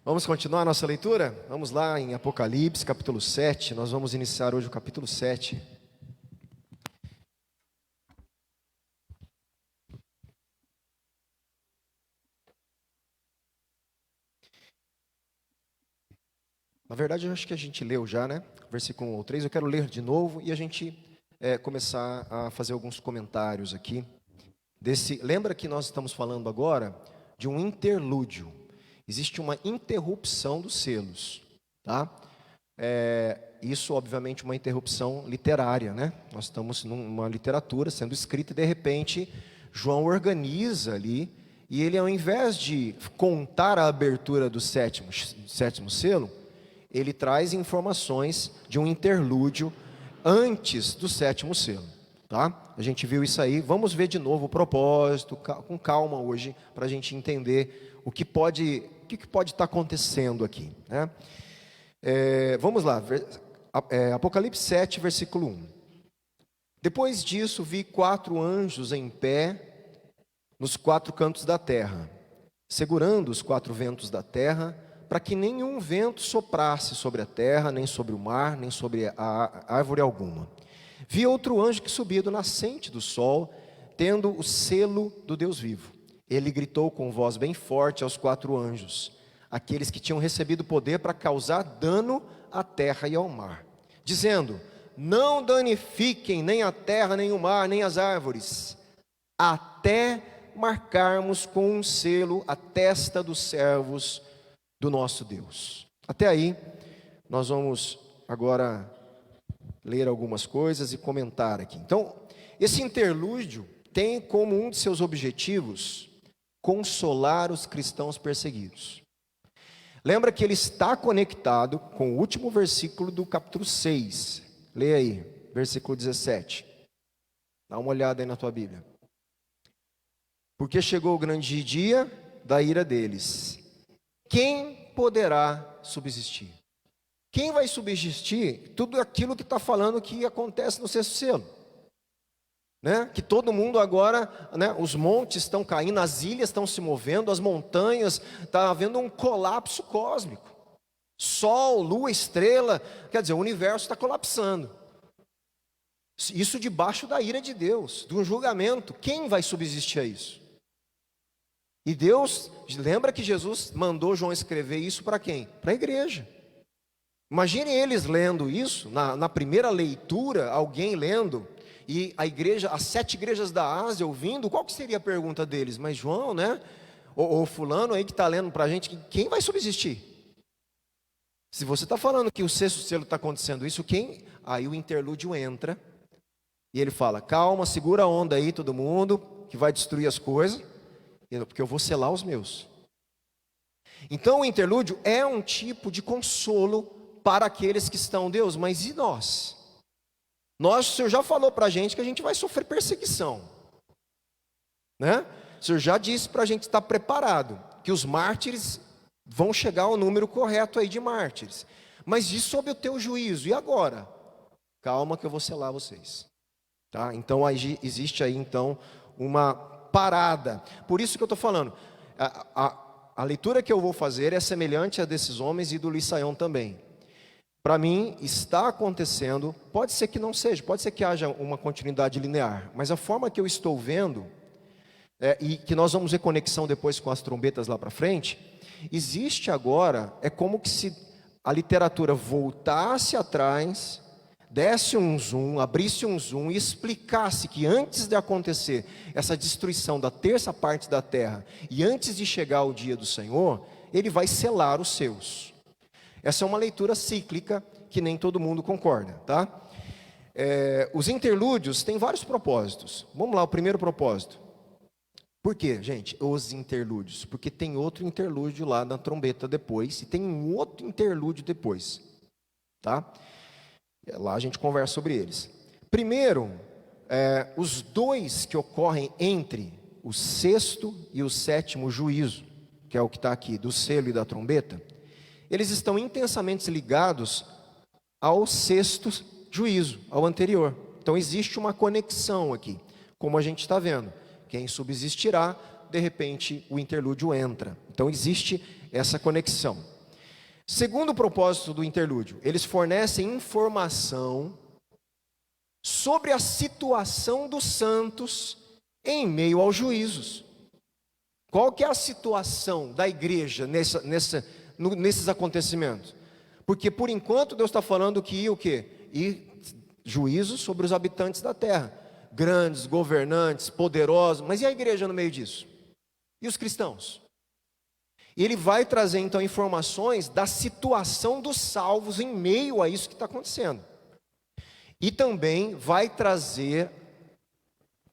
Vamos continuar a nossa leitura? Vamos lá em Apocalipse, capítulo 7. Nós vamos iniciar hoje o capítulo 7. Na verdade, eu acho que a gente leu já, né? Versículo 1 ao 3. Eu quero ler de novo e a gente começar a fazer alguns comentários aqui. Lembra que nós estamos falando agora de um interlúdio. Existe uma interrupção dos selos, tá? Isso, obviamente, uma interrupção literária, né? Nós estamos numa literatura sendo escrita e, de repente, João organiza ali, e ele, ao invés de contar a abertura do sétimo selo, ele traz informações de um interlúdio antes do sétimo selo, tá? A gente viu isso aí, vamos ver de novo o propósito, com calma hoje, para a gente entender o que pode estar acontecendo aqui, né? Vamos lá, Apocalipse 7, versículo 1. Depois disso, vi 4 anjos em pé nos 4 cantos da terra, segurando os 4 ventos da terra, para que nenhum vento soprasse sobre a terra, nem sobre o mar, nem sobre a árvore alguma. Vi outro anjo que subia do nascente do sol, tendo o selo do Deus vivo. Ele gritou com voz bem forte aos 4 anjos, aqueles que tinham recebido poder para causar dano à terra e ao mar, dizendo: não danifiquem nem a terra, nem o mar, nem as árvores, até marcarmos com um selo a testa dos servos do nosso Deus. Até aí, nós vamos agora ler algumas coisas e comentar aqui. Então, esse interlúdio tem como um de seus objetivos consolar os cristãos perseguidos. Lembra que ele está conectado com o último versículo do capítulo 6. Leia aí, versículo 17. Dá uma olhada aí na tua Bíblia. Porque chegou o grande dia da ira deles. Quem poderá subsistir? Quem vai subsistir tudo aquilo que está falando que acontece no sexto selo? Né? Que todo mundo agora, né, os montes estão caindo, as ilhas estão se movendo, as montanhas, está havendo um colapso cósmico. Sol, lua, estrela, quer dizer, o universo está colapsando. Isso debaixo da ira de Deus, de um julgamento. Quem vai subsistir a isso? E Deus, lembra que Jesus mandou João escrever isso para quem? Para a igreja. Imagine eles lendo isso, na primeira leitura, alguém lendo, e a igreja, as 7 igrejas da Ásia ouvindo, qual que seria a pergunta deles? Mas João, né? Ou fulano aí que está lendo para a gente, quem vai subsistir? Se você está falando que o sexto selo está acontecendo isso, quem? Aí o interlúdio entra, e ele fala: calma, segura a onda aí todo mundo, que vai destruir as coisas, porque eu vou selar os meus. Então o interlúdio é um tipo de consolo para aqueles que estão, Deus, mas e nós? O Senhor já falou para a gente que a gente vai sofrer perseguição, né? O Senhor já disse para a gente estar preparado, que os mártires vão chegar ao número correto aí de mártires. Mas diz sob o teu juízo, e agora? Calma que eu vou selar vocês, tá? Então existe aí então uma parada. Por isso que eu estou falando, a leitura que eu vou fazer é semelhante a desses homens e do Lissaião também. Para mim, está acontecendo, pode ser que não seja, pode ser que haja uma continuidade linear, mas a forma que eu estou vendo, e que nós vamos ver conexão depois com as trombetas lá para frente, existe agora, é como que se a literatura voltasse atrás, desse um zoom, abrisse um zoom e explicasse que antes de acontecer essa destruição da terça parte da terra, e antes de chegar o dia do Senhor, ele vai selar os seus. Essa é uma leitura cíclica que nem todo mundo concorda, tá? Os interlúdios têm vários propósitos. Vamos lá, o primeiro propósito. Por quê, gente, os interlúdios? Porque tem outro interlúdio lá na trombeta depois, e tem um outro interlúdio depois, tá? Lá a gente conversa sobre eles. Primeiro, os dois que ocorrem entre o sexto e o sétimo juízo, que é o que está aqui, do selo e da trombeta, eles estão intensamente ligados ao sexto juízo, ao anterior. Então existe uma conexão aqui, como a gente está vendo. Quem subsistirá, de repente o interlúdio entra. Então existe essa conexão. Segundo propósito do interlúdio, eles fornecem informação sobre a situação dos santos em meio aos juízos. Qual que é a situação da igreja nesses acontecimentos? Porque por enquanto Deus está falando que ia o quê? E juízos sobre os habitantes da terra, grandes, governantes, poderosos, mas e a igreja no meio disso? E os cristãos? E ele vai trazer então informações da situação dos salvos em meio a isso que está acontecendo. E também vai trazer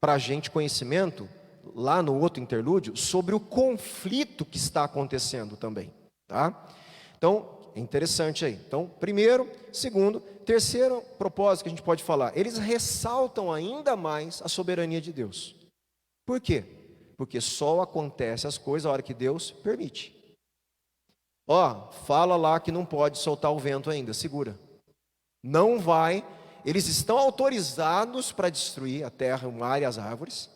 para a gente conhecimento, lá no outro interlúdio, sobre o conflito que está acontecendo também, tá? Então, é interessante aí. Então, primeiro, segundo, terceiro propósito que a gente pode falar, eles ressaltam ainda mais a soberania de Deus. Por quê? Porque só acontece as coisas a hora que Deus permite. Ó, fala lá que não pode soltar o vento ainda, segura. Não vai, eles estão autorizados para destruir a terra, o mar e as árvores,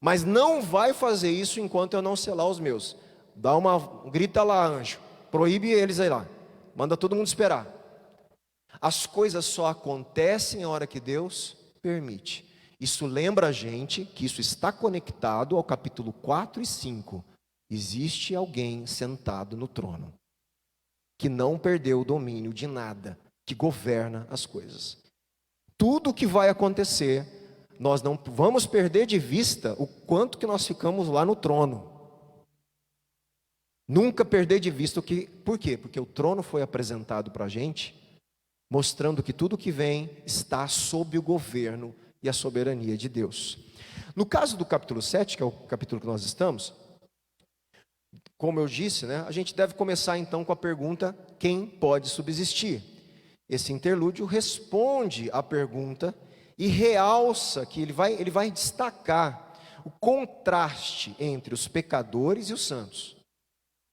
mas não vai fazer isso enquanto eu não selar os meus. Grita lá, anjo, proíbe eles aí lá, manda todo mundo esperar. As coisas só acontecem a hora que Deus permite. Isso lembra a gente que isso está conectado ao capítulo 4 e 5. Existe alguém sentado no trono, que não perdeu o domínio de nada, que governa as coisas. Tudo o que vai acontecer, nós não vamos perder de vista o quanto que nós ficamos lá no trono. Nunca perder de vista por quê? Porque o trono foi apresentado para a gente, mostrando que tudo que vem está sob o governo e a soberania de Deus. No caso do capítulo 7, que é o capítulo que nós estamos, como eu disse, né, a gente deve começar então com a pergunta: quem pode subsistir? Esse interlúdio responde à pergunta e realça que ele vai destacar o contraste entre os pecadores e os santos.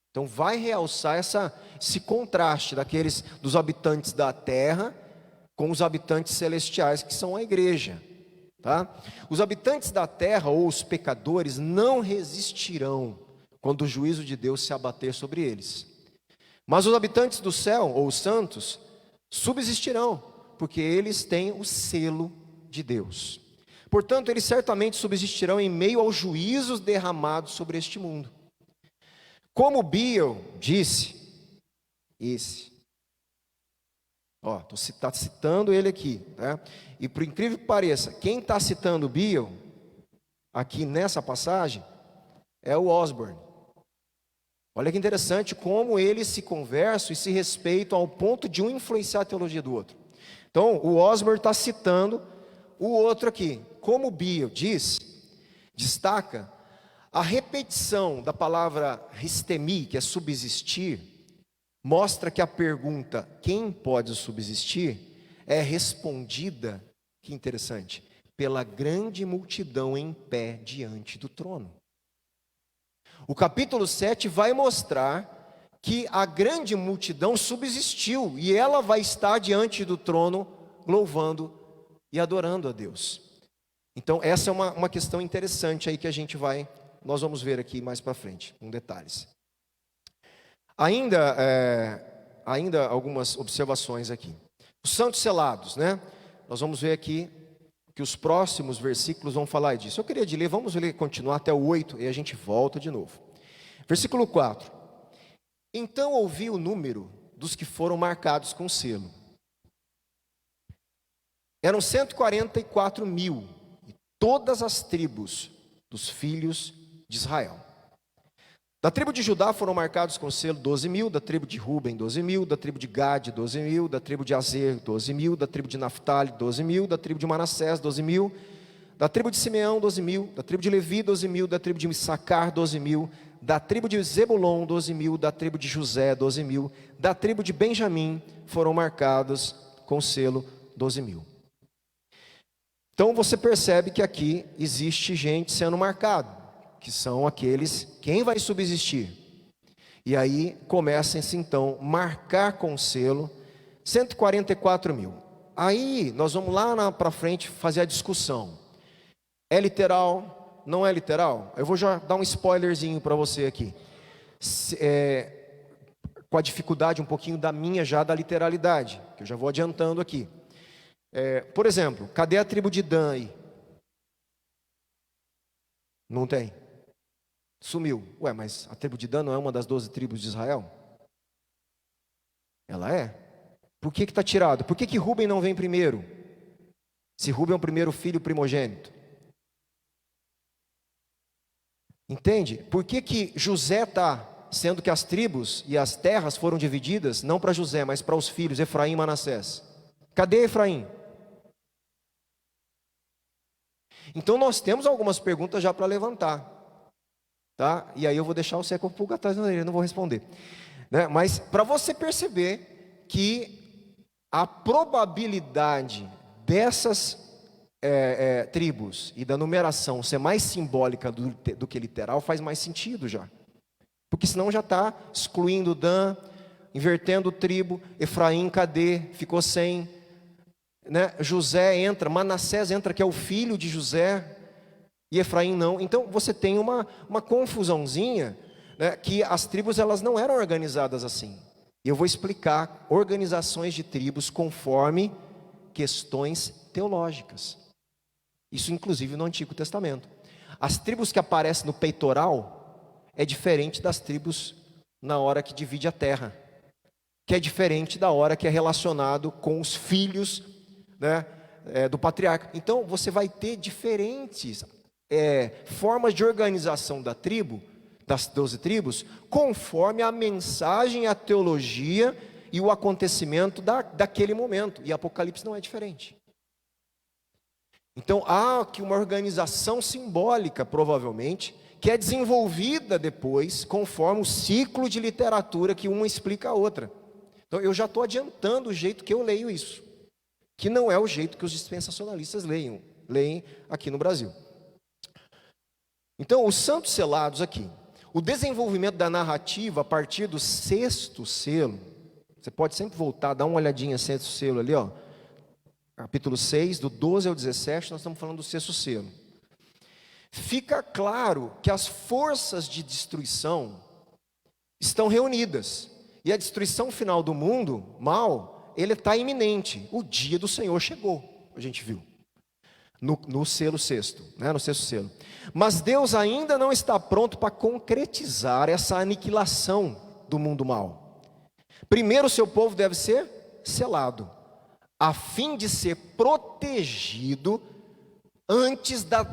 Então vai realçar esse contraste dos habitantes da terra com os habitantes celestiais, que são a igreja, tá? Os habitantes da terra ou os pecadores não resistirão quando o juízo de Deus se abater sobre eles. Mas os habitantes do céu, ou os santos, subsistirão, porque eles têm o selo de Deus. Portanto, eles certamente subsistirão em meio aos juízos derramados sobre este mundo. Como Biel disse, está citando ele aqui, tá? E por incrível que pareça, quem está citando Biel, aqui nessa passagem, é o Osborne. Olha que interessante como eles se conversam e se respeitam ao ponto de um influenciar a teologia do outro. Então, o Osborne está citando o outro aqui. Como Biel destaca a repetição da palavra histemi, que é subsistir, mostra que a pergunta, quem pode subsistir, é respondida, que interessante, pela grande multidão em pé diante do trono. O capítulo 7 vai mostrar que a grande multidão subsistiu e ela vai estar diante do trono louvando e adorando a Deus. Então essa é uma questão interessante aí que nós vamos ver aqui mais para frente, com detalhes. Ainda algumas observações aqui. Os santos selados, né? Nós vamos ver aqui que os próximos versículos vão falar disso. Eu queria ler, vamos ler, continuar até o 8 e a gente volta de novo. Versículo 4. Então ouvi o número dos que foram marcados com selo. Eram 144 mil, e todas as tribos dos filhos de Israel. Da tribo de Judá foram marcados com selo 12 mil, da tribo de Ruben 12 mil, da tribo de Gade 12 mil, da tribo de Azer 12 mil, da tribo de Naftali 12 mil, da tribo de Manassés 12 mil, da tribo de Simeão 12 mil, da tribo de Levi 12 mil, da tribo de Issacar 12 mil, da tribo de Zebulon 12 mil, da tribo de José 12 mil, da tribo de Benjamim foram marcados com selo 12 mil. Então você percebe que aqui existe gente sendo marcado, que são aqueles, quem vai subsistir? E aí começam-se então marcar com selo 144 mil. Aí nós vamos lá para frente fazer a discussão. É literal? Não é literal? Eu vou já dar um spoilerzinho para você aqui. com a dificuldade um pouquinho da minha já da literalidade, que eu já vou adiantando aqui. Por exemplo, cadê a tribo de Dan aí? Não tem. Sumiu. Ué, mas a tribo de Dan não é uma das 12 tribos de Israel? Ela é. Por que está tirado? Por que Rúben não vem primeiro? Se Rúben é o primeiro filho primogênito. Entende? Por que José está, sendo que as tribos e as terras foram divididas, não para José, mas para os filhos, Efraim e Manassés? Cadê Efraim? Então nós temos algumas perguntas já para levantar, tá? E aí eu vou deixar o século pulga atrás da orelha, não vou responder, né? Mas para você perceber que a probabilidade dessas tribos e da numeração ser mais simbólica do que literal faz mais sentido já, porque senão já está excluindo Dan, invertendo tribo. Efraim, cadê? Ficou sem, né? José entra, Manassés entra, que é o filho de José, e Efraim não. Então você tem uma confusãozinha, né? Que as tribos elas não eram organizadas assim. E eu vou explicar organizações de tribos conforme questões teológicas. Isso inclusive no Antigo Testamento. As tribos que aparecem no peitoral é diferente das tribos na hora que divide a terra, que é diferente da hora que é relacionado com os filhos, né, do patriarca. Então você vai ter diferentes formas de organização da tribo, das 12 tribos, conforme a mensagem, a teologia e o acontecimento daquele momento. E Apocalipse não é diferente. Então há aqui uma organização simbólica, provavelmente, que é desenvolvida depois, conforme o ciclo de literatura que uma explica a outra. Então eu já estou adiantando o jeito que eu leio isso, que não é o jeito que os dispensacionalistas leem aqui no Brasil. Então os santos selados aqui, o desenvolvimento da narrativa a partir do 6º selo, você pode sempre voltar, dar uma olhadinha no 6º selo ali, ó. Capítulo 6, do 12 ao 17, nós estamos falando do 6º selo. Fica claro que as forças de destruição estão reunidas. E a destruição final do mundo, mal, ele está iminente. O dia do Senhor chegou, a gente viu. No selo 6º, né, no 6º selo. Mas Deus ainda não está pronto para concretizar essa aniquilação do mundo mal. Primeiro o seu povo deve ser selado, a fim de ser protegido antes da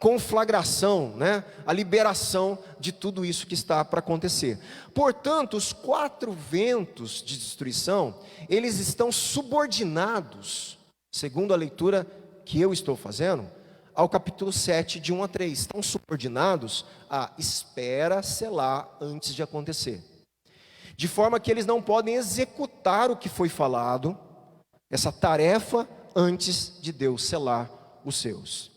conflagração, né? A liberação de tudo isso que está para acontecer. Portanto, os 4 ventos de destruição, eles estão subordinados, segundo a leitura que eu estou fazendo, ao capítulo 7, de 1 a 3. Estão subordinados a espera selar antes de acontecer. De forma que eles não podem executar o que foi falado, essa tarefa, antes de Deus selar os seus.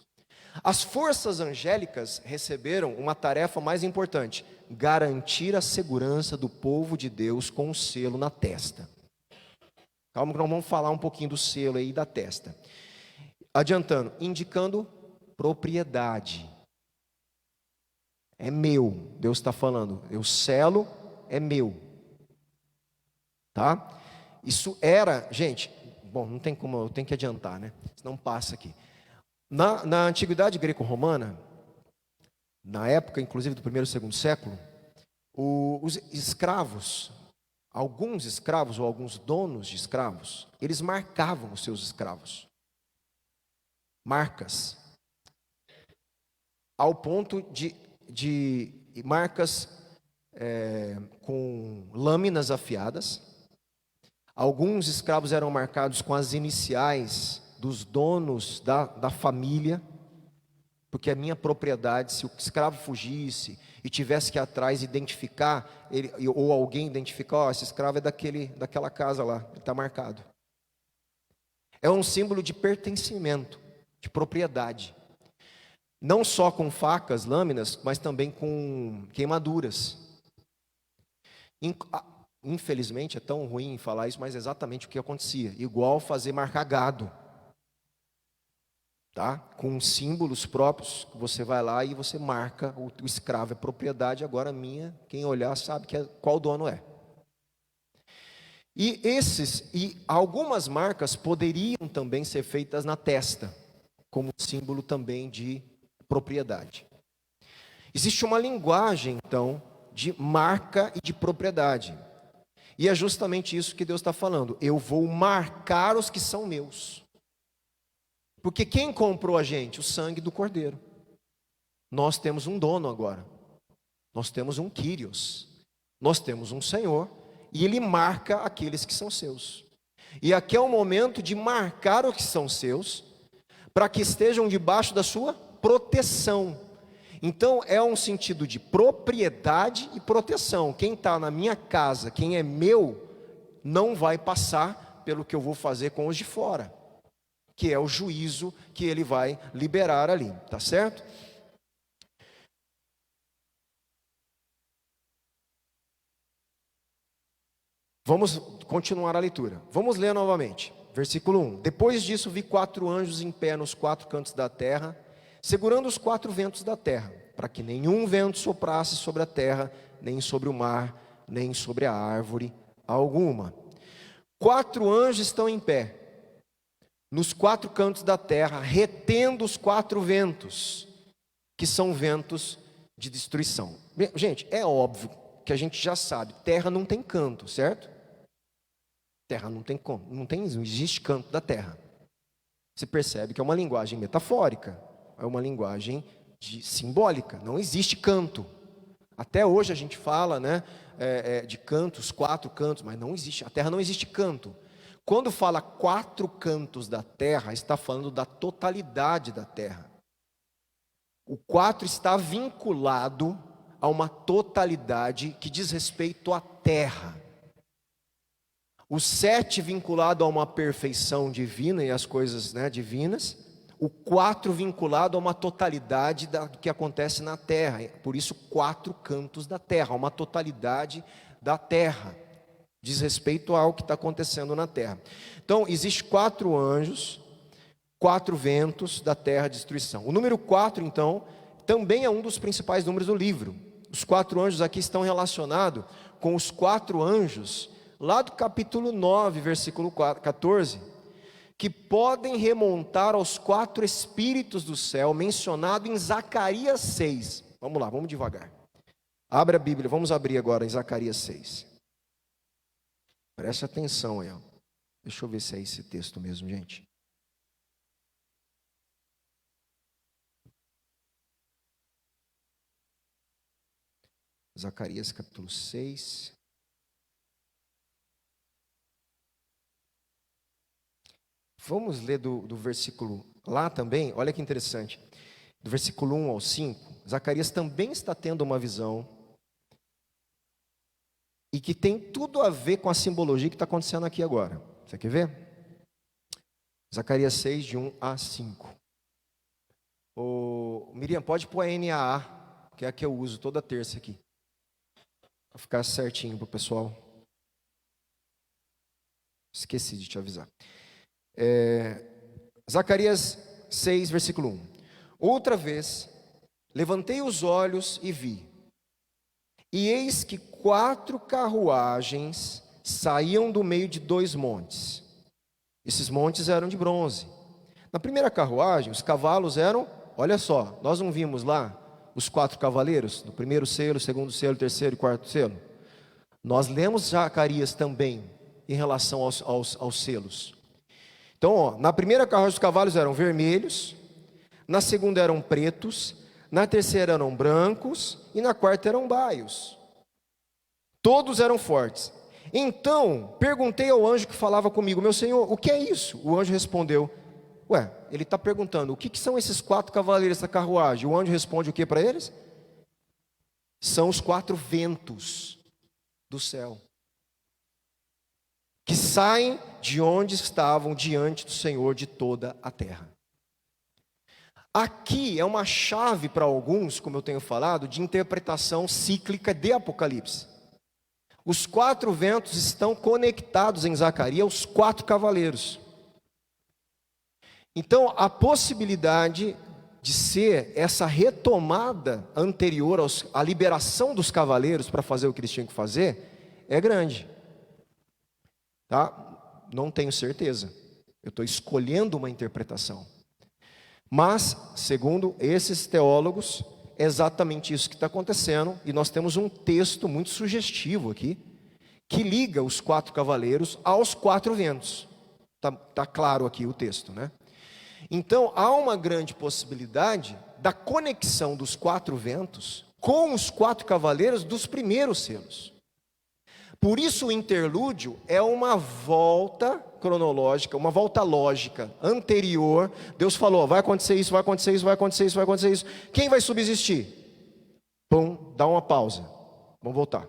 As forças angélicas receberam uma tarefa mais importante: garantir a segurança do povo de Deus com o selo na testa. Calma que nós vamos falar um pouquinho do selo aí da testa. Adiantando, indicando propriedade. É meu, Deus está falando, eu selo, é meu. Tá? Isso era, gente, bom, não tem como, eu tenho que adiantar, né? Senão passa aqui. Na antiguidade greco-romana, na época inclusive do 1º e 2º século, os escravos, alguns escravos ou alguns donos de escravos, eles marcavam os seus escravos. Marcas. Ao ponto de marcas com lâminas afiadas. Alguns escravos eram marcados com as iniciais dos donos da família, porque a minha propriedade, se o escravo fugisse e tivesse que ir atrás identificar, ou alguém identificar, ó, esse escravo é daquela casa lá, ele está marcado. É um símbolo de pertencimento, de propriedade. Não só com facas, lâminas, mas também com queimaduras. Infelizmente, é tão ruim falar isso, mas é exatamente o que acontecia. Igual fazer marcar gado. Tá? Com símbolos próprios, você vai lá e você marca, o escravo é propriedade, agora minha, quem olhar sabe qual dono é. E algumas marcas poderiam também ser feitas na testa, como símbolo também de propriedade. Existe uma linguagem, então, de marca e de propriedade. E é justamente isso que Deus está falando. Eu vou marcar os que são meus. Porque quem comprou a gente? O sangue do Cordeiro. Nós temos um dono agora. Nós temos um Kyrios. Nós temos um Senhor. E Ele marca aqueles que são seus. E aqui é o momento de marcar os que são seus, para que estejam debaixo da sua proteção. Então é um sentido de propriedade e proteção. Quem está na minha casa, quem é meu, não vai passar pelo que eu vou fazer com os de fora, que é o juízo que Ele vai liberar ali, tá certo? Vamos continuar a leitura. Vamos ler novamente. Versículo 1. Depois disso vi 4 anjos em pé nos 4 cantos da terra, segurando os 4 ventos da terra, para que nenhum vento soprasse sobre a terra, nem sobre o mar, nem sobre a árvore alguma. 4 anjos estão em pé, nos 4 cantos da terra, retendo os 4 ventos, que são ventos de destruição. Gente, é óbvio que a gente já sabe, terra não tem canto, certo? Terra não tem como, não existe canto da terra. Você percebe que é uma linguagem metafórica, é uma linguagem simbólica, não existe canto. Até hoje a gente fala, né, de cantos, 4 cantos, mas não existe, a terra não existe canto. Quando fala 4 cantos da terra, está falando da totalidade da terra. O 4 está vinculado a uma totalidade que diz respeito à terra. O 7 vinculado a uma perfeição divina e as coisas, né, divinas. O 4 vinculado a uma totalidade do que acontece na terra. Por isso 4 cantos da terra, uma totalidade da terra. Diz respeito ao que está acontecendo na terra. Então, existe 4 anjos, 4 ventos da terra de destruição. O número 4, então, também é um dos principais números do livro. Os 4 anjos aqui estão relacionados com os 4 anjos, lá do capítulo 9, versículo 14, que podem remontar aos 4 espíritos do céu, mencionado em Zacarias 6. Vamos lá, vamos devagar. Abre a Bíblia, vamos abrir agora em Zacarias 6. Preste atenção aí, ó. Deixa eu ver se é esse texto mesmo, gente. Zacarias capítulo 6. Vamos ler do versículo lá também, olha que interessante. Do versículo 1 ao 5, Zacarias também está tendo uma visão e que tem tudo a ver com a simbologia que está acontecendo aqui agora. Você quer ver? Zacarias 6, de 1 a 5. Miriam, pode pôr a NAA, que é a que eu uso toda terça aqui, para ficar certinho para o pessoal. Esqueci de te avisar. Zacarias 6, versículo 1. Outra vez, levantei os olhos e vi, e eis que 4 carruagens saíam do meio de 2 montes. Esses montes eram de bronze. Na primeira carruagem, os cavalos eram, olha só, nós não vimos lá os 4 cavaleiros, no primeiro selo, segundo selo, terceiro e quarto selo? Nós lemos Zacarias também em relação aos selos. Então, ó, na primeira carruagem os cavalos eram vermelhos, na segunda eram pretos, na terceira eram brancos e na quarta eram baios. Todos eram fortes. Então, perguntei ao anjo que falava comigo, meu senhor, o que é isso? O anjo respondeu, ele está perguntando, o que são esses 4 cavaleiros da carruagem? O anjo responde o que para eles? São os 4 ventos do céu, que saem de onde estavam diante do Senhor de toda a terra. Aqui é uma chave para alguns, como eu tenho falado, de interpretação cíclica de Apocalipse. Os 4 ventos estão conectados em Zacarias aos 4 cavaleiros. Então, a possibilidade de ser essa retomada anterior à liberação dos cavaleiros para fazer o que eles tinham que fazer é grande. tá? Não tenho certeza. Eu estou escolhendo uma interpretação. Mas, segundo esses teólogos, é exatamente isso que está acontecendo. E nós temos um texto muito sugestivo aqui, que liga os 4 cavaleiros aos 4 ventos. Tá claro aqui o texto, né? Então, há uma grande possibilidade da conexão dos 4 ventos com os 4 cavaleiros dos primeiros selos. Por isso o interlúdio é uma volta cronológica, uma volta lógica, anterior. Deus falou, vai acontecer isso, vai acontecer isso, vai acontecer isso, vai acontecer isso. Quem vai subsistir? Pum, dá uma pausa. Vamos voltar.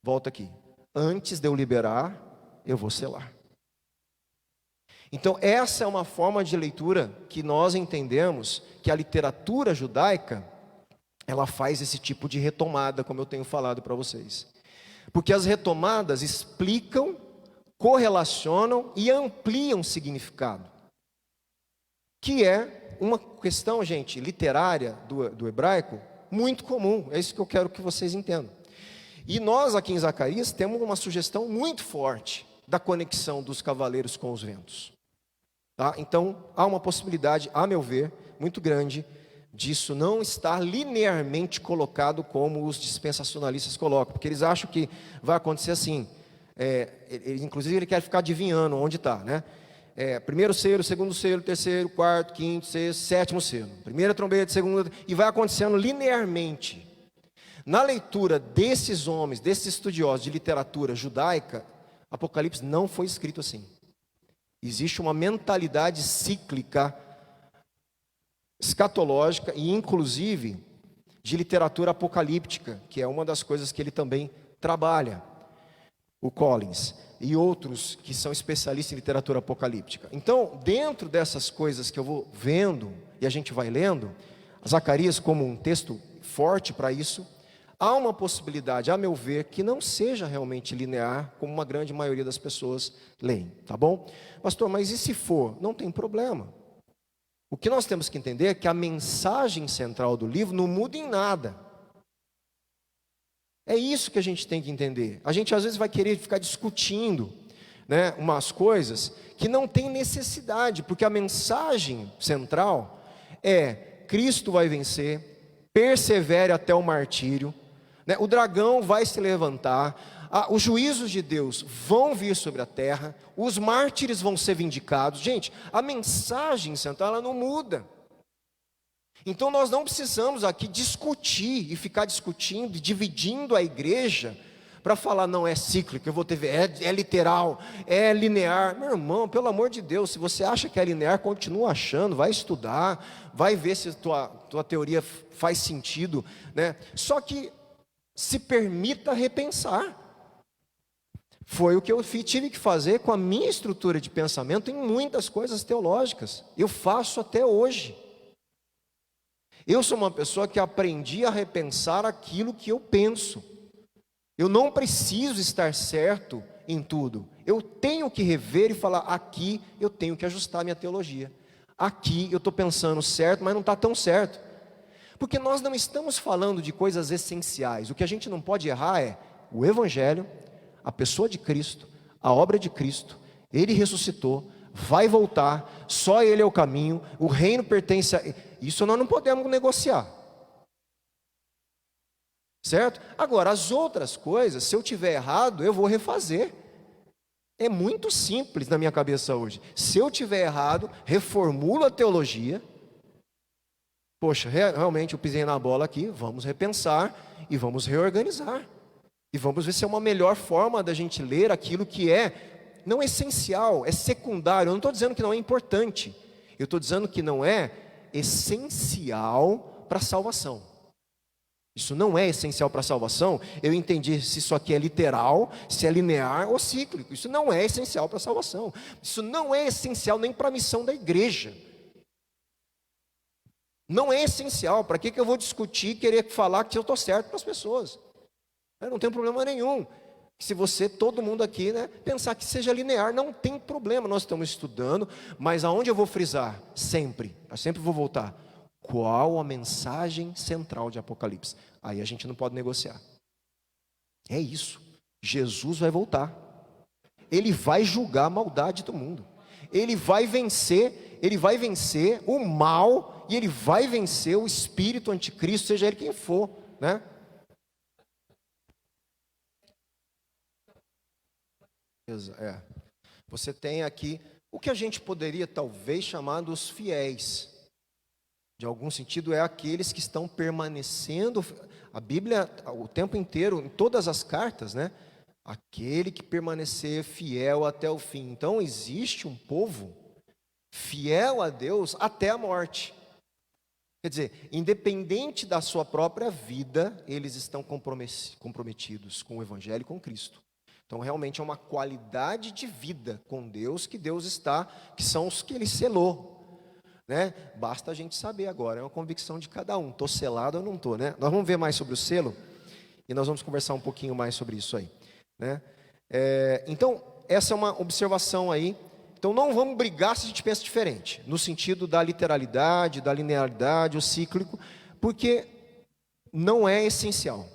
Volta aqui. Antes de eu liberar, eu vou selar. Então, essa é uma forma de leitura que nós entendemos que a literatura judaica, ela faz esse tipo de retomada, como eu tenho falado para vocês. Porque as retomadas explicam, correlacionam e ampliam significado. Que é uma questão, gente, literária do hebraico, muito comum. É isso que eu quero que vocês entendam. E nós aqui em Zacarias temos uma sugestão muito forte da conexão dos cavaleiros com os ventos. Tá? Então, há uma possibilidade, a meu ver, muito grande, disso não estar linearmente colocado como os dispensacionalistas colocam, porque eles acham que vai acontecer assim, inclusive ele quer ficar adivinhando onde está, né? Primeiro selo, segundo selo, terceiro, quarto, quinto, sexto, sétimo selo, primeira trombeta, segunda, e vai acontecendo linearmente. Na leitura desses homens, desses estudiosos de literatura judaica, Apocalipse não foi escrito assim. Existe uma mentalidade cíclica, escatológica e inclusive de literatura apocalíptica, que é uma das coisas que ele também trabalha, o Collins, e outros que são especialistas em literatura apocalíptica. Então, dentro dessas coisas que eu vou vendo e a gente vai lendo, Zacarias como um texto forte para isso, há uma possibilidade, a meu ver, que não seja realmente linear, como uma grande maioria das pessoas leem, tá bom? Pastor, mas e se for? Não tem problema. O que nós temos que entender é que a mensagem central do livro não muda em nada. É isso que a gente tem que entender. A gente às vezes vai querer ficar discutindo, né, umas coisas que não tem necessidade, porque a mensagem central é: Cristo vai vencer, persevere até o martírio, né, o dragão vai se levantar, os juízos de Deus vão vir sobre a terra, os mártires vão ser vindicados. Gente, a mensagem central ela não muda. Então nós não precisamos aqui discutir e ficar discutindo e dividindo a igreja para falar, não, é cíclico, eu vou ter, é literal, é linear. Meu irmão, pelo amor de Deus, se você acha que é linear, continua achando, vai estudar, vai ver se tua teoria faz sentido, né? Só que se permita repensar. Foi o que eu tive que fazer com a minha estrutura de pensamento em muitas coisas teológicas. Eu faço até hoje. Eu sou uma pessoa que aprendi a repensar aquilo que eu penso. Eu não preciso estar certo em tudo. Eu tenho que rever e falar, aqui eu tenho que ajustar minha teologia. Aqui eu estou pensando certo, mas não está tão certo. Porque nós não estamos falando de coisas essenciais. O que a gente não pode errar é o Evangelho, a pessoa de Cristo, a obra de Cristo. Ele ressuscitou, vai voltar, só Ele é o caminho, o reino pertence a... Isso nós não podemos negociar. Certo? Agora, as outras coisas, se eu tiver errado, eu vou refazer. É muito simples na minha cabeça hoje. Se eu tiver errado, reformulo a teologia. Poxa, realmente eu pisei na bola aqui, vamos repensar e vamos reorganizar. E vamos ver se é uma melhor forma da gente ler aquilo que é, não é essencial, é secundário. Eu não estou dizendo que não é importante. Eu estou dizendo que não é essencial para a salvação. Isso não é essencial para a salvação. Eu entendi se isso aqui é literal, se é linear ou cíclico. Isso não é essencial para a salvação. Isso não é essencial nem para a missão da igreja. Não é essencial. Para que eu vou discutir, querer falar que eu estou certo para as pessoas? Não tem problema nenhum. Se você, todo mundo aqui, né, pensar que seja linear, não tem problema. Nós estamos estudando, mas aonde eu vou frisar? Sempre, eu sempre vou voltar. Qual a mensagem central de Apocalipse? Aí a gente não pode negociar. É isso. Jesus vai voltar. Ele vai julgar a maldade do mundo. Ele vai vencer o mal e ele vai vencer o espírito anticristo, seja ele quem for, né? Você tem aqui o que a gente poderia talvez chamar dos fiéis. De algum sentido, é aqueles que estão permanecendo. A Bíblia, o tempo inteiro, em todas as cartas, né? Aquele que permanecer fiel até o fim. Então, existe um povo fiel a Deus até a morte. Quer dizer, independente da sua própria vida, eles estão comprometidos com o Evangelho e com Cristo. Então, realmente é uma qualidade de vida com Deus que Deus está, que são os que Ele selou. Né? Basta a gente saber agora, é uma convicção de cada um. Estou selado ou não estou, né? Nós vamos ver mais sobre o selo e nós vamos conversar um pouquinho mais sobre isso aí, né? Então, essa é uma observação aí. Então, não vamos brigar se a gente pensa diferente, no sentido da literalidade, da linearidade, o cíclico, porque não é essencial.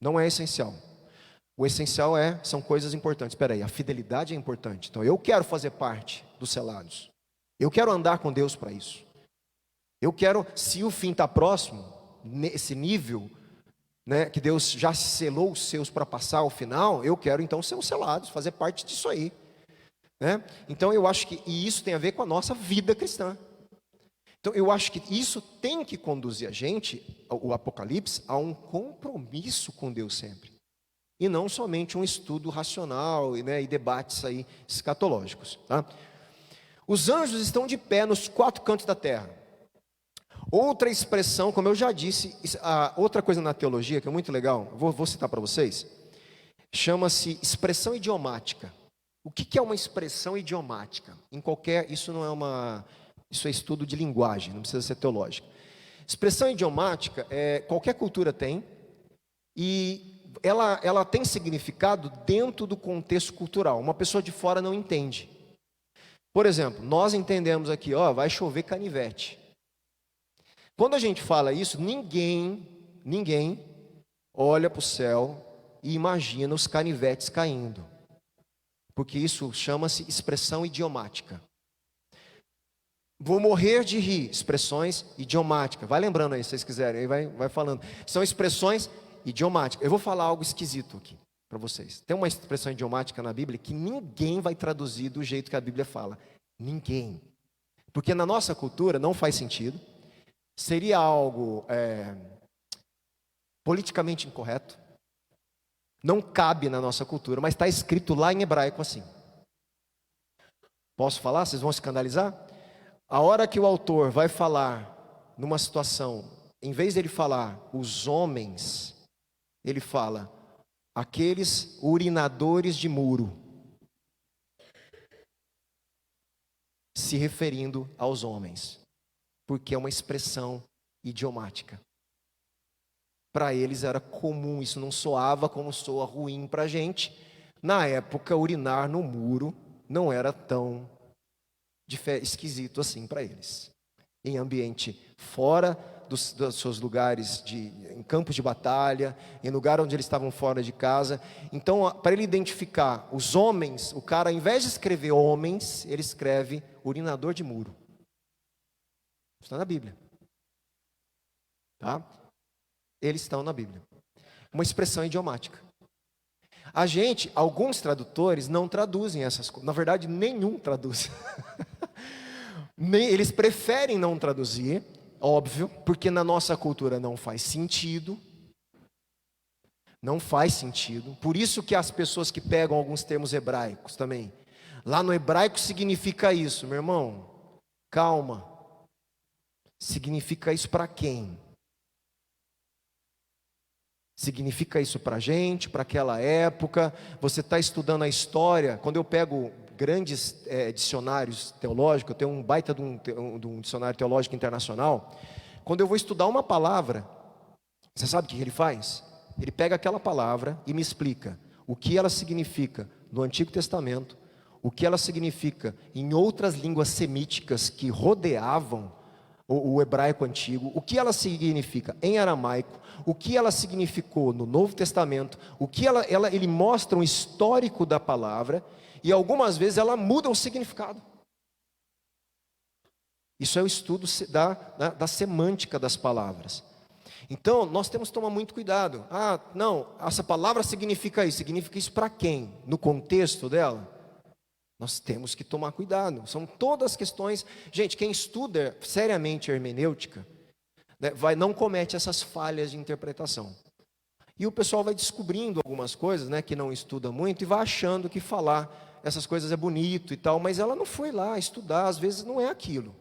Não é essencial. O essencial são coisas importantes. Espera aí, a fidelidade é importante. Então, eu quero fazer parte dos selados. Eu quero andar com Deus para isso. Eu quero, se o fim está próximo, nesse nível, né, que Deus já selou os seus para passar ao final, eu quero então ser um selado, fazer parte disso aí. Né? Então eu acho que isso tem a ver com a nossa vida cristã. Então eu acho que isso tem que conduzir a gente, o Apocalipse, a um compromisso com Deus sempre. E não somente um estudo racional e debates aí escatológicos. Tá? Os anjos estão de pé nos 4 cantos da terra. Outra expressão, como eu já disse, outra coisa na teologia que é muito legal, vou citar para vocês, chama-se expressão idiomática. O que é uma expressão idiomática? Isso é estudo de linguagem, não precisa ser teológico. Expressão idiomática, qualquer cultura tem, e ela tem significado dentro do contexto cultural. Uma pessoa de fora não entende. Por exemplo, nós entendemos aqui, vai chover canivete. Quando a gente fala isso, ninguém olha para o céu e imagina os canivetes caindo. Porque isso chama-se expressão idiomática. Vou morrer de rir, expressões idiomáticas. Vai lembrando aí, se vocês quiserem, aí vai falando. São expressões idiomáticas. Eu vou falar algo esquisito aqui para vocês. Tem uma expressão idiomática na Bíblia que ninguém vai traduzir do jeito que a Bíblia fala. Ninguém. Porque na nossa cultura não faz sentido. Seria algo politicamente incorreto. Não cabe na nossa cultura, mas está escrito lá em hebraico assim. Posso falar? Vocês vão se escandalizar? A hora que o autor vai falar numa situação, em vez de ele falar os homens, ele fala aqueles urinadores de muro, se referindo aos homens, porque é uma expressão idiomática. Para eles era comum, isso não soava como soa ruim para a gente. Na época, urinar no muro não era tão esquisito assim para eles. Em ambiente fora dos seus lugares, em campos de batalha, em lugar onde eles estavam fora de casa. Então, para ele identificar os homens, o cara, ao invés de escrever homens, ele escreve urinador de muro. Está na Bíblia. Tá? Eles estão na Bíblia. Uma expressão idiomática. Alguns tradutores não traduzem essas coisas. Na verdade, nenhum traduz. Eles preferem não traduzir, óbvio, porque na nossa cultura não faz sentido. Não faz sentido. Por isso que as pessoas que pegam alguns termos hebraicos também. Lá no hebraico significa isso, meu irmão. Calma. Significa isso para quem? Significa isso para a gente, para aquela época. Você está estudando a história. Quando eu pego grandes dicionários teológicos, eu tenho um baita de um dicionário teológico internacional. Quando eu vou estudar uma palavra, você sabe o que ele faz? Ele pega aquela palavra e me explica o que ela significa no Antigo Testamento, o que ela significa em outras línguas semíticas que rodeavam o hebraico antigo, o que ela significa em aramaico, o que ela significou no Novo Testamento, o que ele mostra um histórico da palavra, e algumas vezes ela muda o significado. Isso é o estudo da semântica das palavras. Então, nós temos que tomar muito cuidado. Ah, não, essa palavra significa isso para quem? No contexto dela? Nós temos que tomar cuidado. São todas questões. Gente, quem estuda seriamente a hermenêutica, né, não comete essas falhas de interpretação. E o pessoal vai descobrindo algumas coisas, né, que não estuda muito, e vai achando que falar essas coisas é bonito e tal, mas ela não foi lá estudar, às vezes não é aquilo,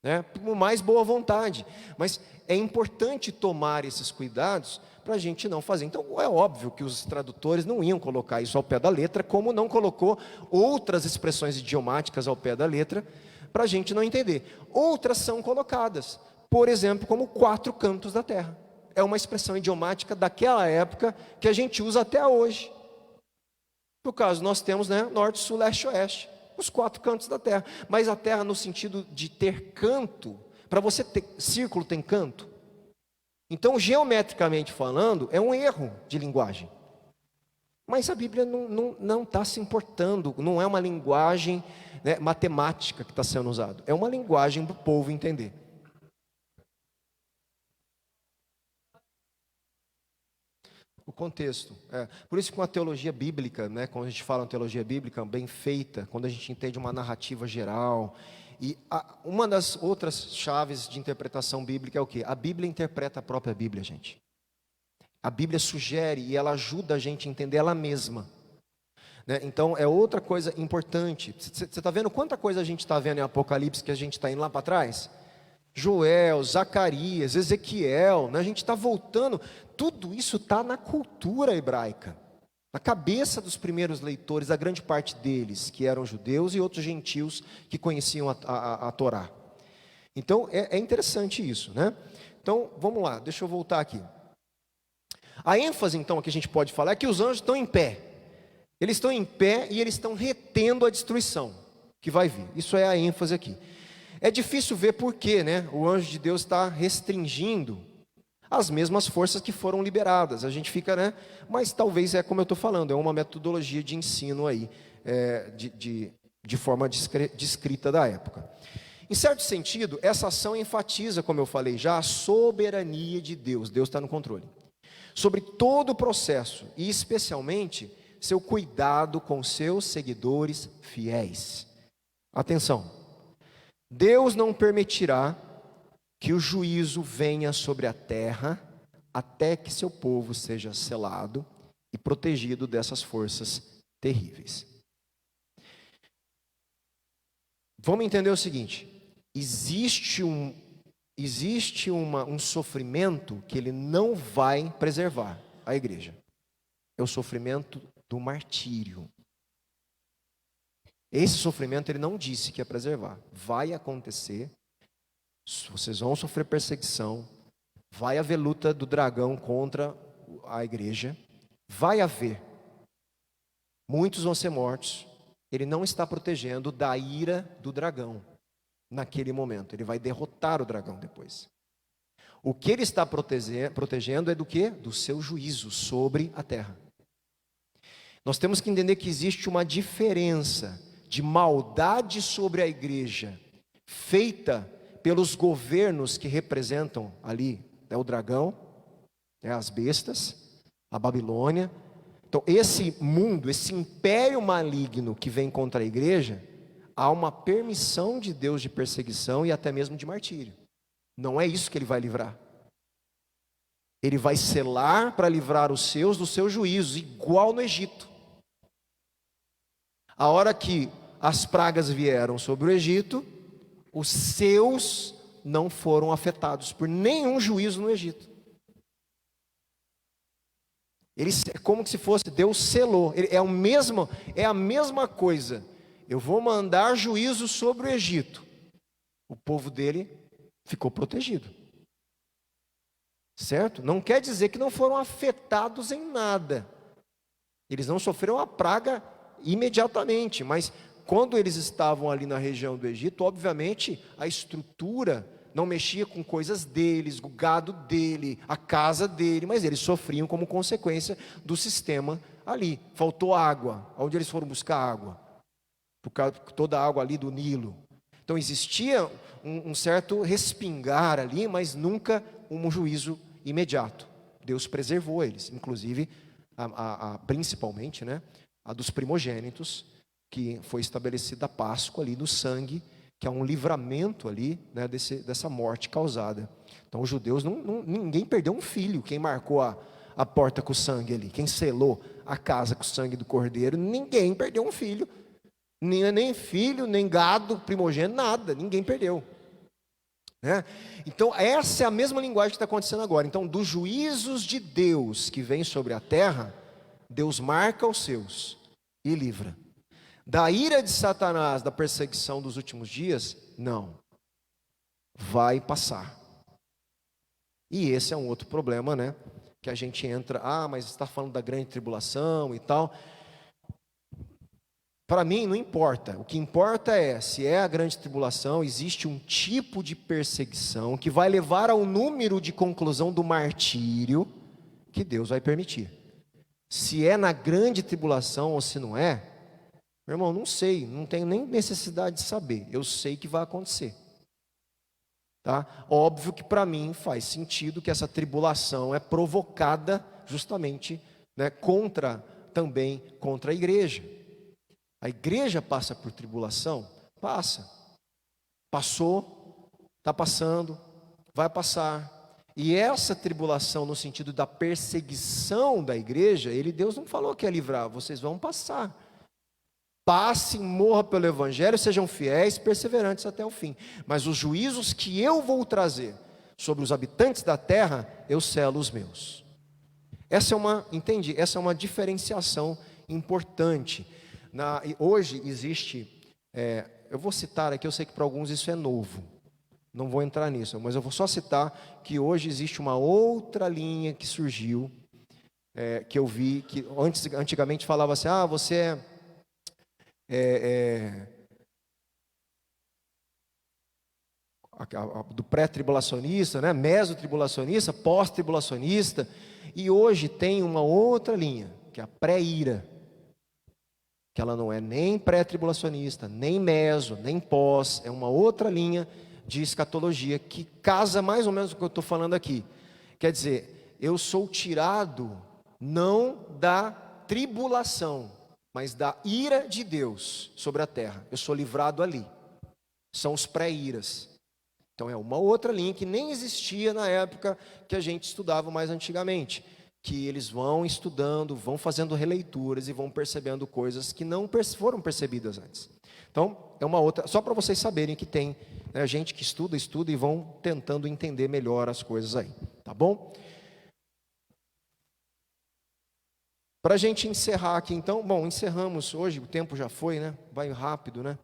né, por mais boa vontade. Mas é importante tomar esses cuidados para a gente não fazer. Então é óbvio que os tradutores não iam colocar isso ao pé da letra, como não colocou outras expressões idiomáticas ao pé da letra, para a gente não entender. Outras são colocadas, por exemplo, como 4 cantos da terra. É uma expressão idiomática daquela época que a gente usa até hoje. No caso, nós temos, né, norte, sul, leste, oeste, os 4 cantos da terra. Mas a terra no sentido de ter canto, para você ter círculo tem canto. Então, geometricamente falando, é um erro de linguagem. Mas a Bíblia não está se importando, não é uma linguagem, né, matemática que está sendo usada. É uma linguagem para o povo entender. O contexto. Por isso que uma teologia bíblica, né, quando a gente fala uma teologia bíblica bem feita, quando a gente entende uma narrativa geral, e uma das outras chaves de interpretação bíblica é o quê? A Bíblia interpreta a própria Bíblia, gente. A Bíblia sugere e ela ajuda a gente a entender ela mesma, né? Então é outra coisa importante. Você está vendo quanta coisa a gente está vendo em Apocalipse que a gente está indo lá para trás? Joel, Zacarias, Ezequiel, né? A gente está voltando. Tudo isso está na cultura hebraica, na cabeça dos primeiros leitores, a grande parte deles, que eram judeus e outros gentios que conheciam a Torá. Então, é interessante isso, né? Então, vamos lá, deixa eu voltar aqui. A ênfase, então, que a gente pode falar é que os anjos estão em pé. Eles estão em pé e eles estão retendo a destruição que vai vir. Isso é a ênfase aqui. É difícil ver por quê, né? O anjo de Deus está restringindo as mesmas forças que foram liberadas. A gente fica, né? Mas talvez é como eu estou falando, é uma metodologia de ensino aí, de forma descrita da época. Em certo sentido, essa ação enfatiza, como eu falei já, a soberania de Deus. Deus está no controle sobre todo o processo e especialmente seu cuidado com seus seguidores fiéis. Atenção, Deus não permitirá que o juízo venha sobre a terra, até que seu povo seja selado e protegido dessas forças terríveis. Vamos entender o seguinte: existe um sofrimento que ele não vai preservar a igreja. É o sofrimento do martírio. Esse sofrimento ele não disse que ia preservar. Vai acontecer. Vocês vão sofrer perseguição, vai haver luta do dragão contra a igreja, vai haver, muitos vão ser mortos. Ele não está protegendo da ira do dragão naquele momento, ele vai derrotar o dragão depois. O que ele está protegendo é do quê? Do seu juízo sobre a terra. Nós temos que entender que existe uma diferença de maldade sobre a igreja, feita pelos governos que representam ali, né, o dragão, né, as bestas, a Babilônia. Então, esse mundo, esse império maligno que vem contra a igreja, há uma permissão de Deus de perseguição e até mesmo de martírio. Não é isso que ele vai livrar. Ele vai selar para livrar os seus dos seus juízos, igual no Egito. A hora que as pragas vieram sobre o Egito, os seus não foram afetados por nenhum juízo no Egito. É como se fosse, Deus selou. É a mesma coisa. Eu vou mandar juízo sobre o Egito. O povo dele ficou protegido. Certo? Não quer dizer que não foram afetados em nada. Eles não sofreram a praga imediatamente, mas quando eles estavam ali na região do Egito, obviamente, a estrutura não mexia com coisas deles, o gado dele, a casa dele, mas eles sofriam como consequência do sistema ali. Faltou água, onde eles foram buscar água? Por causa de toda a água ali do Nilo. Então existia um certo respingar ali, mas nunca um juízo imediato. Deus preservou eles, inclusive, principalmente, né, a dos primogênitos, que foi estabelecida a Páscoa ali no sangue, que é um livramento ali, né, dessa morte causada. Então os judeus, ninguém perdeu um filho. Quem marcou a porta com o sangue ali, quem selou a casa com o sangue do cordeiro, ninguém perdeu um filho. Nem filho, nem gado, primogênito, nada, ninguém perdeu. Né? Então essa é a mesma linguagem que está acontecendo agora. Então, dos juízos de Deus que vêm sobre a terra, Deus marca os seus e livra. Da ira de Satanás, da perseguição dos últimos dias, não. Vai passar. E esse é um outro problema, né? Que a gente entra, mas está falando da grande tribulação e tal. Para mim não importa, o que importa é, se é a grande tribulação, existe um tipo de perseguição que vai levar ao número de conclusão do martírio que Deus vai permitir. Se é na grande tribulação ou se não é, meu irmão, não sei, não tenho nem necessidade de saber, eu sei que vai acontecer. Tá? Óbvio que para mim faz sentido que essa tribulação é provocada justamente, né, também contra a igreja. A igreja passa por tribulação? Passa. Passou, está passando, vai passar. E essa tribulação no sentido da perseguição da igreja, Deus não falou que ia livrar, vocês vão passar. Passem, morra pelo evangelho, sejam fiéis, perseverantes até o fim. Mas os juízos que eu vou trazer sobre os habitantes da terra, eu selo os meus. Essa é uma diferenciação importante. Hoje existe, eu vou citar aqui, eu sei que para alguns isso é novo, não vou entrar nisso, mas eu vou só citar que hoje existe uma outra linha que surgiu, que eu vi, que antigamente falava assim, você do pré-tribulacionista, né, meso-tribulacionista, pós-tribulacionista, e hoje tem uma outra linha, que é a pré-ira, que ela não é nem pré-tribulacionista, nem meso, nem pós, é uma outra linha de escatologia que casa mais ou menos com o que eu estou falando aqui. Quer dizer, eu sou tirado não da tribulação, mas da ira de Deus sobre a terra. Eu sou livrado ali. São os pré-iras. Então é uma outra linha que nem existia na época que a gente estudava mais antigamente. Que eles vão estudando, vão fazendo releituras e vão percebendo coisas que não foram percebidas antes. Então, é uma outra, só para vocês saberem que tem, né, gente que estuda e vão tentando entender melhor as coisas aí, tá bom? Para a gente encerrar aqui então, encerramos hoje, o tempo já foi, né? Vai rápido, né?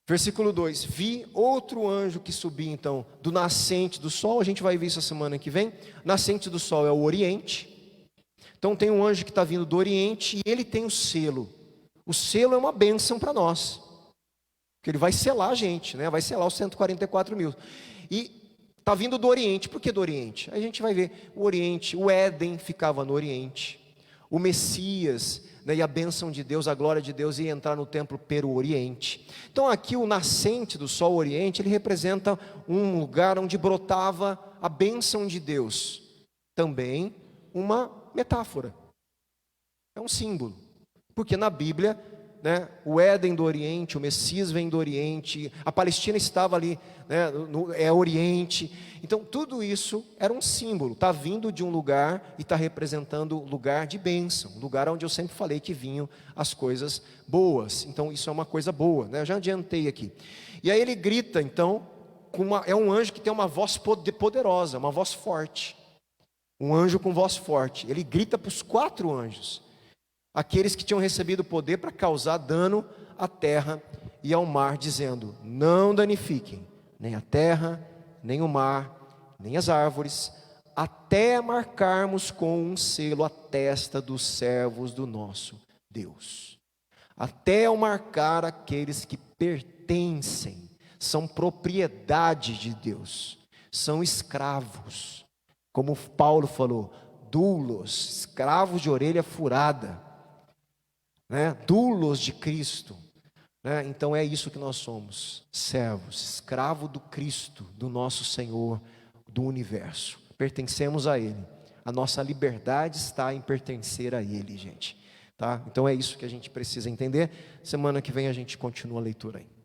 Versículo 2, vi outro anjo que subia então do nascente do sol, a gente vai ver isso a semana que vem. Nascente do sol é o oriente, então tem um anjo que está vindo do oriente e ele tem o selo. O selo é uma bênção para nós, porque ele vai selar a gente, né? Vai selar os 144 mil. E está vindo do oriente, por que do oriente? Aí a gente vai ver o oriente, o Éden ficava no oriente, o Messias, né, e a bênção de Deus, a glória de Deus ia entrar no templo pelo oriente. Então aqui o nascente do sol oriente, ele representa um lugar onde brotava a bênção de Deus. Também uma metáfora, é um símbolo, porque na Bíblia, né, o Éden do oriente, o Messias vem do oriente, a Palestina estava ali, né, é oriente. Então tudo isso era um símbolo, está vindo de um lugar e está representando lugar de bênção, lugar onde eu sempre falei que vinham as coisas boas. Então isso é uma coisa boa, né? Eu já adiantei aqui. E aí ele grita então, é um anjo que tem uma voz poderosa, uma voz forte, um anjo com voz forte. Ele grita para os 4 anjos, aqueles que tinham recebido poder para causar dano à terra e ao mar, dizendo: não danifiquem nem a terra, nem o mar, nem as árvores, até marcarmos com um selo a testa dos servos do nosso Deus. Até ao marcar aqueles que pertencem. são propriedade de Deus, são escravos, como Paulo falou, doulos, escravos de orelha furada, né? Doulos de Cristo, né? Então é isso que nós somos, servos, escravo do Cristo, do nosso Senhor, do universo, pertencemos a Ele, a nossa liberdade está em pertencer a Ele, gente, tá? Então é isso que a gente precisa entender. Semana que vem a gente continua a leitura aí.